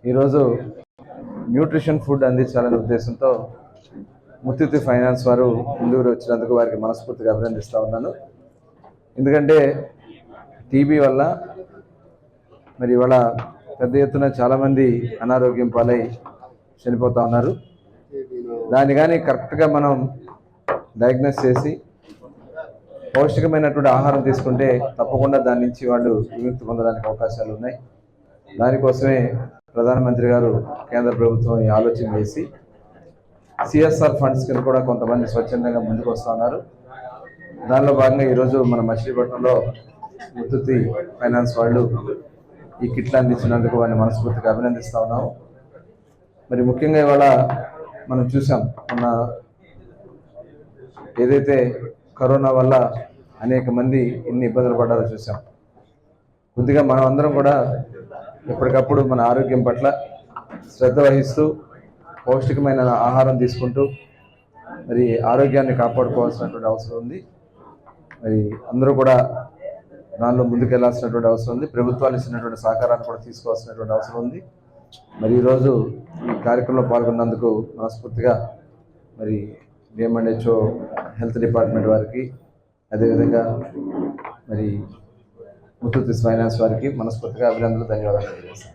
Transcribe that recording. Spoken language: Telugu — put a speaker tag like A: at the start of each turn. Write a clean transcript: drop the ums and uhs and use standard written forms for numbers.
A: ఈరోజు న్యూట్రిషన్ ఫుడ్ అందించాలనే ఉద్దేశంతో ముత్తూట్ ఫైనాన్స్ వారు ముందుకు వచ్చినందుకు వారికి మనస్ఫూర్తిగా అభినందిస్తూ ఉన్నాను. ఎందుకంటే టీబీ వల్ల మరి ఇవాళ పెద్ద ఎత్తున చాలామంది అనారోగ్యం పాలై చనిపోతూ ఉన్నారు. దాన్ని కానీ కరెక్ట్గా మనం డయాగ్నోస్ చేసి పౌష్టికమైనటువంటి ఆహారం తీసుకుంటే తప్పకుండా దాని నుంచి వాళ్ళు విముక్తి పొందడానికి అవకాశాలు ఉన్నాయి. దానికోసమే ప్రధానమంత్రి గారు కేంద్ర ప్రభుత్వం ఈ ఆలోచన చేసి సిఎస్ఆర్ ఫండ్స్ కింద కూడా కొంతమంది స్వచ్ఛందంగా ముందుకు వస్తూ ఉన్నారు. దానిలో భాగంగా ఈరోజు మన మచిలీపట్నంలో ముత్తూట్ ఫైనాన్స్ వాళ్ళు ఈ కిట్లు అందించినందుకు వారిని మనస్ఫూర్తిగా అభినందిస్తూ ఉన్నాము. మరి ముఖ్యంగా ఇవాళ మనం చూసాం, మన ఏదైతే కరోనా వల్ల అనేక మంది ఎన్ని ఇబ్బందులు పడ్డారో చూసాం. కొద్దిగా మనం అందరం కూడా ఎప్పటికప్పుడు మన ఆరోగ్యం పట్ల శ్రద్ధ వహిస్తూ పౌష్టికమైన ఆహారం తీసుకుంటూ మరి ఆరోగ్యాన్ని కాపాడుకోవాల్సినటువంటి అవసరం ఉంది. మరి అందరూ కూడా దానిలో ముందుకెళ్లాల్సినటువంటి అవసరం ఉంది. ప్రభుత్వాలు ఇచ్చినటువంటి సహకారాన్ని కూడా తీసుకోవాల్సినటువంటి అవసరం ఉంది. మరి ఈరోజు ఈ కార్యక్రమంలో పాల్గొన్నందుకు మనస్ఫూర్తిగా మరి డిఎంఎండ్హెచ్ఓ హెల్త్ డిపార్ట్మెంట్ వారికి, అదేవిధంగా మరి ముత్తూట్ ఫైనాన్స్ వారికి మనస్ఫూర్తిగా అభినందనలు, ధన్యవాదాలు తెలియజేస్తాను.